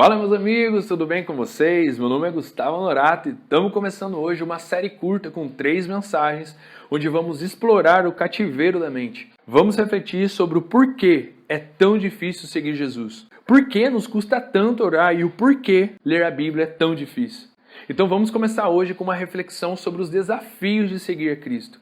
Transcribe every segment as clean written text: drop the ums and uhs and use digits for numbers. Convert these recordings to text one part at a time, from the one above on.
Fala meus amigos, tudo bem com vocês? Meu nome é Gustavo Honorato e estamos começando hoje uma série curta com 3 mensagens onde vamos explorar o cativeiro da mente. Vamos refletir sobre o porquê é tão difícil seguir Jesus. Por que nos custa tanto orar e o porquê ler a Bíblia é tão difícil. Então vamos começar hoje com uma reflexão sobre os desafios de seguir a Cristo.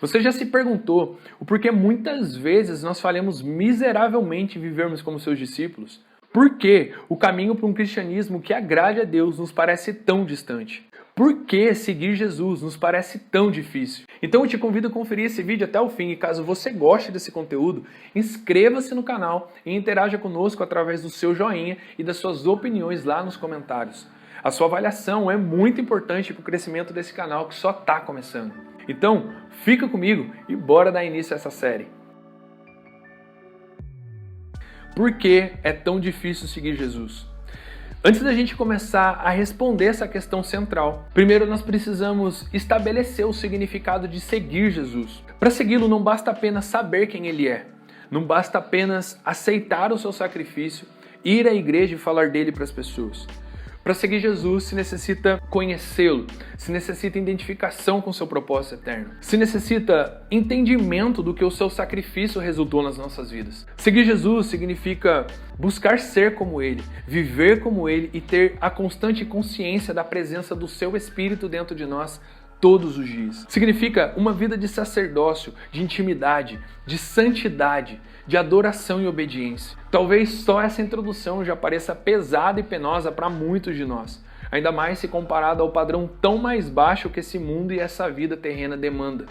Você já se perguntou o porquê muitas vezes nós falhamos miseravelmente em vivermos como seus discípulos? Por que o caminho para um cristianismo que agrade a Deus nos parece tão distante? Por que seguir Jesus nos parece tão difícil? Então eu te convido a conferir esse vídeo até o fim e caso você goste desse conteúdo, inscreva-se no canal e interaja conosco através do seu joinha e das suas opiniões lá nos comentários. A sua avaliação é muito importante para o crescimento desse canal que só está começando. Então, fica comigo e bora dar início a essa série. Por que é tão difícil seguir Jesus? Antes da gente começar a responder essa questão central, primeiro nós precisamos estabelecer o significado de seguir Jesus. Para segui-lo não basta apenas saber quem ele é, não basta apenas aceitar o seu sacrifício, ir à igreja e falar dele para as pessoas. Para seguir Jesus se necessita conhecê-lo, se necessita identificação com o seu propósito eterno, se necessita entendimento do que o seu sacrifício resultou nas nossas vidas. Seguir Jesus significa buscar ser como ele, viver como ele e ter a constante consciência da presença do seu Espírito dentro de nós todos os dias. Significa uma vida de sacerdócio, de intimidade, de santidade, de adoração e obediência. Talvez só essa introdução já pareça pesada e penosa para muitos de nós, ainda mais se comparado ao padrão tão mais baixo que esse mundo e essa vida terrena demanda.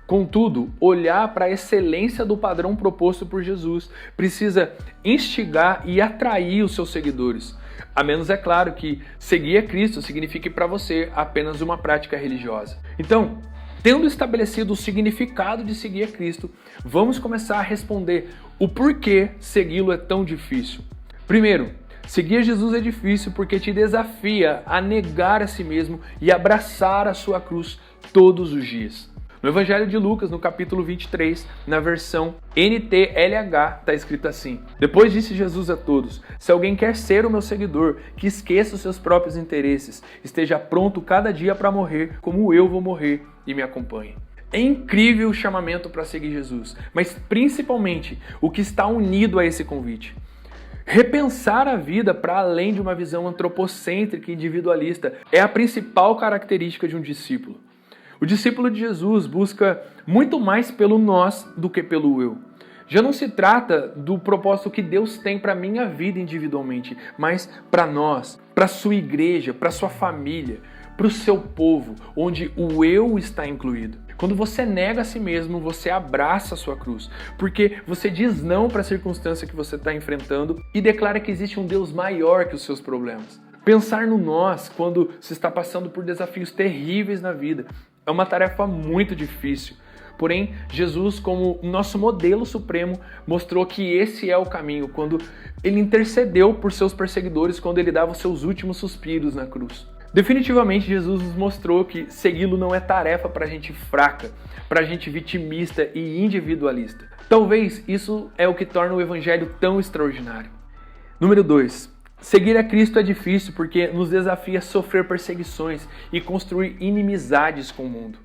Contudo, olhar para a excelência do padrão proposto por Jesus precisa instigar e atrair os seus seguidores. A menos, é claro, que seguir a Cristo signifique para você apenas uma prática religiosa. Então, tendo estabelecido o significado de seguir a Cristo, vamos começar a responder o porquê segui-lo é tão difícil. Primeiro, seguir Jesus é difícil porque te desafia a negar a si mesmo e abraçar a sua cruz todos os dias. No Evangelho de Lucas, no capítulo 23, na versão NTLH, está escrito assim: Depois disse Jesus a todos, se alguém quer ser o meu seguidor, que esqueça os seus próprios interesses, esteja pronto cada dia para morrer, como eu vou morrer, e me acompanhe. É incrível o chamamento para seguir Jesus, mas principalmente o que está unido a esse convite. Repensar a vida para além de uma visão antropocêntrica e individualista é a principal característica de um discípulo. O discípulo de Jesus busca muito mais pelo nós do que pelo eu. Já não se trata do propósito que Deus tem para a minha vida individualmente, mas para nós, para a sua igreja, para a sua família, para o seu povo, onde o eu está incluído. Quando você nega a si mesmo, você abraça a sua cruz, porque você diz não para a circunstância que você está enfrentando e declara que existe um Deus maior que os seus problemas. Pensar no nós quando se está passando por desafios terríveis na vida é uma tarefa muito difícil. Porém, Jesus, como nosso modelo supremo, mostrou que esse é o caminho, quando ele intercedeu por seus perseguidores, quando ele dava os seus últimos suspiros na cruz. Definitivamente, Jesus nos mostrou que segui-lo não é tarefa para gente fraca, para gente vitimista e individualista. Talvez isso é o que torna o Evangelho tão extraordinário. Número 2. Seguir a Cristo é difícil porque nos desafia a sofrer perseguições e construir inimizades com o mundo.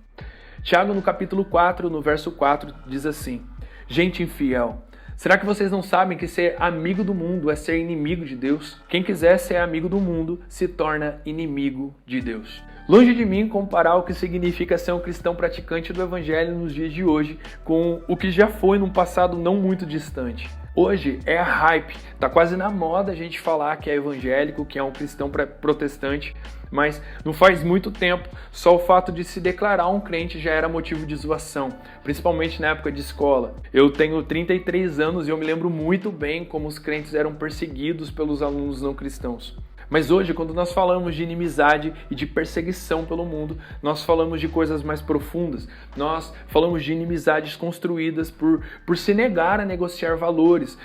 Tiago, no capítulo 4, no verso 4, diz assim: Gente infiel, será que vocês não sabem que ser amigo do mundo é ser inimigo de Deus? Quem quiser ser amigo do mundo se torna inimigo de Deus. Longe de mim comparar o que significa ser um cristão praticante do Evangelho nos dias de hoje com o que já foi num passado não muito distante. Hoje é a hype, tá quase na moda a gente falar que é evangélico, que é um cristão protestante, mas não faz muito tempo, só o fato de se declarar um crente já era motivo de zoação, principalmente na época de escola. Eu tenho 33 anos e eu me lembro muito bem como os crentes eram perseguidos pelos alunos não cristãos. Mas hoje, quando nós falamos de inimizade e de perseguição pelo mundo, nós falamos de coisas mais profundas. Nós falamos de inimizades construídas por se negar a negociar valores,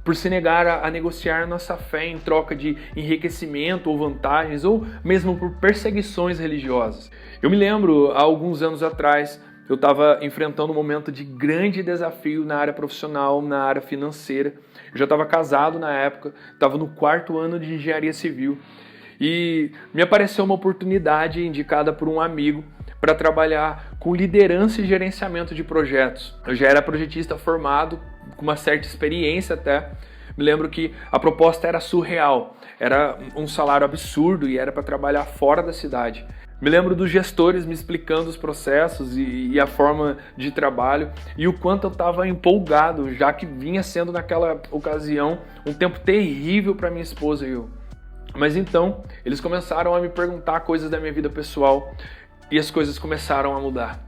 por se negar a negociar nossa fé em troca de enriquecimento ou vantagens, ou mesmo por perseguições religiosas. Eu me lembro, há alguns anos atrás, eu estava enfrentando um momento de grande desafio na área profissional, na área financeira. Eu já estava casado na época, estava no 4º ano de engenharia civil e me apareceu uma oportunidade indicada por um amigo para trabalhar com liderança e gerenciamento de projetos. Eu já era projetista formado, com uma certa experiência até. Me lembro que a proposta era surreal, era um salário absurdo e era para trabalhar fora da cidade. Me lembro dos gestores me explicando os processos e a forma de trabalho e o quanto eu estava empolgado, já que vinha sendo naquela ocasião um tempo terrível para minha esposa e eu. Mas então, eles começaram a me perguntar coisas da minha vida pessoal e as coisas começaram a mudar.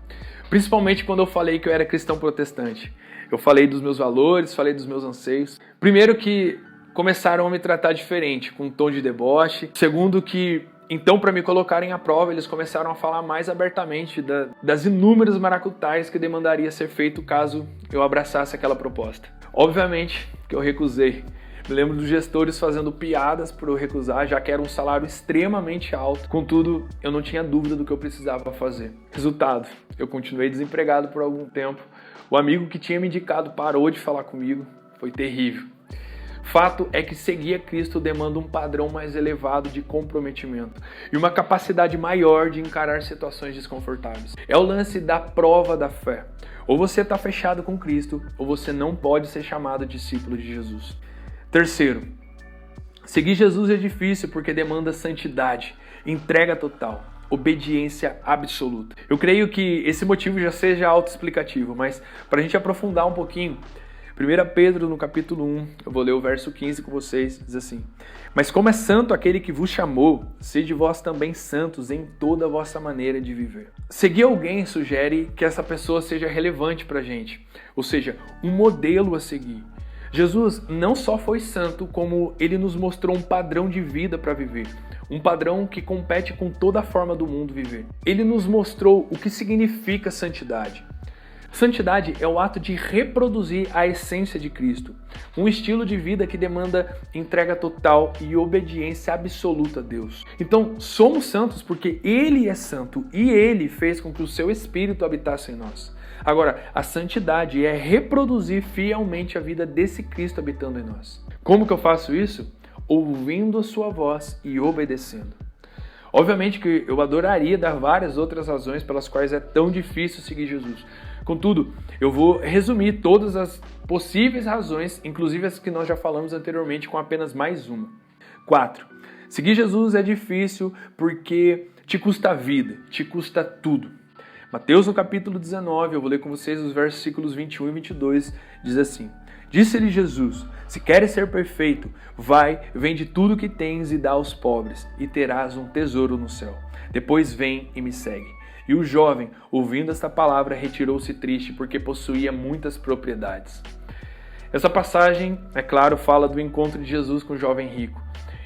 Principalmente quando eu falei que eu era cristão protestante. Eu falei dos meus valores, falei dos meus anseios. Primeiro que começaram a me tratar diferente, com um tom de deboche. Segundo que, então, para me colocarem à prova, eles começaram a falar mais abertamente das inúmeras maracutais que demandaria ser feito caso eu abraçasse aquela proposta. Obviamente que eu recusei. Me lembro dos gestores fazendo piadas por eu recusar, já que era um salário extremamente alto. Contudo, eu não tinha dúvida do que eu precisava fazer. Resultado, eu continuei desempregado por algum tempo. O amigo que tinha me indicado parou de falar comigo. Foi terrível. Fato é que seguir a Cristo demanda um padrão mais elevado de comprometimento e uma capacidade maior de encarar situações desconfortáveis. É o lance da prova da fé. Ou você está fechado com Cristo, ou você não pode ser chamado discípulo de Jesus. Terceiro, seguir Jesus é difícil porque demanda santidade, entrega total, obediência absoluta. Eu creio que esse motivo já seja autoexplicativo, mas para a gente aprofundar um pouquinho, 1 Pedro no capítulo 1, eu vou ler o verso 15 com vocês, diz assim: Mas como é santo aquele que vos chamou, sede vós também santos em toda a vossa maneira de viver. Seguir alguém sugere que essa pessoa seja relevante para a gente, ou seja, um modelo a seguir. Jesus não só foi santo, como ele nos mostrou um padrão de vida para viver, um padrão que compete com toda a forma do mundo viver. Ele nos mostrou o que significa santidade. Santidade é o ato de reproduzir a essência de Cristo, um estilo de vida que demanda entrega total e obediência absoluta a Deus. Então, somos santos porque Ele é santo e Ele fez com que o seu Espírito habitasse em nós. Agora, a santidade é reproduzir fielmente a vida desse Cristo habitando em nós. Como que eu faço isso? Ouvindo a sua voz e obedecendo. Obviamente que eu adoraria dar várias outras razões pelas quais é tão difícil seguir Jesus. Contudo, eu vou resumir todas as possíveis razões, inclusive as que nós já falamos anteriormente, com apenas mais uma. 4. Seguir Jesus é difícil porque te custa a vida, te custa tudo. Mateus no capítulo 19, eu vou ler com vocês os versículos 21 e 22, diz assim: Disse-lhe Jesus, se queres ser perfeito, vai, vende tudo o que tens e dá aos pobres, e terás um tesouro no céu. Depois vem e me segue. E o jovem, ouvindo esta palavra, retirou-se triste, porque possuía muitas propriedades. Essa passagem, é claro, fala do encontro de Jesus com o jovem rico.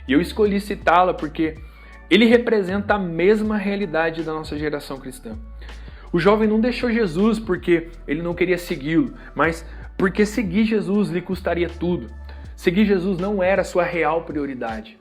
E eu escolhi citá-la porque ele representa a mesma realidade da nossa geração cristã. O jovem não deixou Jesus porque ele não queria segui-lo, mas porque seguir Jesus lhe custaria tudo. Seguir Jesus não era sua real prioridade.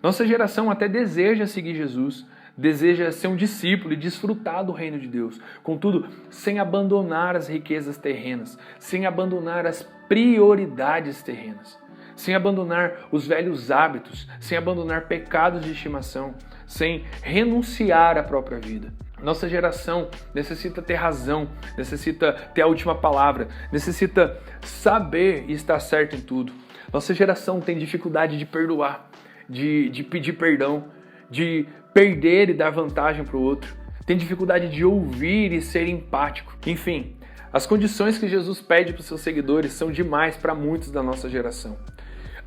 Nossa geração até deseja seguir Jesus, deseja ser um discípulo e desfrutar do reino de Deus. Contudo, sem abandonar as riquezas terrenas, sem abandonar as prioridades terrenas, sem abandonar os velhos hábitos, sem abandonar pecados de estimação, sem renunciar à própria vida. Nossa geração necessita ter razão, necessita ter a última palavra, necessita saber e estar certo em tudo. Nossa geração tem dificuldade de perdoar, de pedir perdão, de perder e dar vantagem para o outro. Tem dificuldade de ouvir e ser empático. Enfim, as condições que Jesus pede para os seus seguidores são demais para muitos da nossa geração.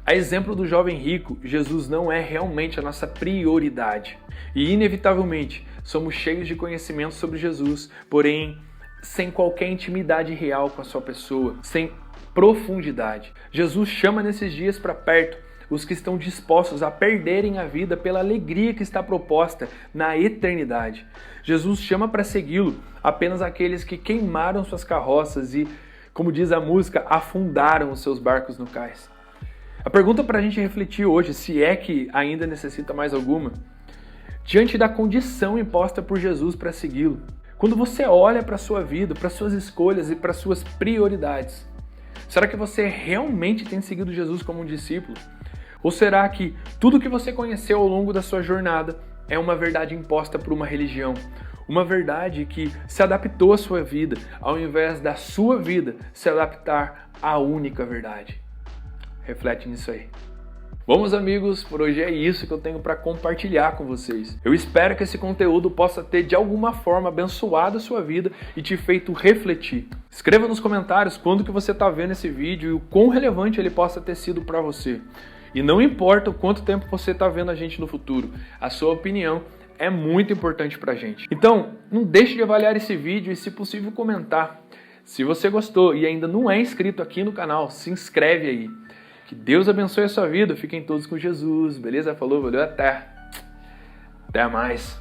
A exemplo do jovem rico, Jesus não é realmente a nossa prioridade. E, inevitavelmente, somos cheios de conhecimento sobre Jesus, porém, sem qualquer intimidade real com a sua pessoa, sem profundidade. Jesus chama nesses dias para perto os que estão dispostos a perderem a vida pela alegria que está proposta na eternidade. Jesus chama para segui-lo apenas aqueles que queimaram suas carroças e, como diz a música, afundaram os seus barcos no cais. A pergunta para a gente refletir hoje, se é que ainda necessita mais alguma, diante da condição imposta por Jesus para segui-lo, Quando você olha para a sua vida, para suas escolhas e para suas prioridades, será que você realmente tem seguido Jesus como um discípulo? Ou será que tudo que você conheceu ao longo da sua jornada é uma verdade imposta por uma religião? Uma verdade que se adaptou à sua vida, ao invés da sua vida se adaptar à única verdade? Reflete nisso aí. Bom, meus amigos, por hoje é isso que eu tenho para compartilhar com vocês. Eu espero que esse conteúdo possa ter de alguma forma abençoado a sua vida e te feito refletir. Escreva nos comentários quando que você está vendo esse vídeo e o quão relevante ele possa ter sido para você. E não importa o quanto tempo você está vendo a gente no futuro, a sua opinião é muito importante para a gente. Então, não deixe de avaliar esse vídeo e, se possível, comentar. Se você gostou e ainda não é inscrito aqui no canal, se inscreve aí. Que Deus abençoe a sua vida. Fiquem todos com Jesus. Beleza? Falou, valeu, até mais.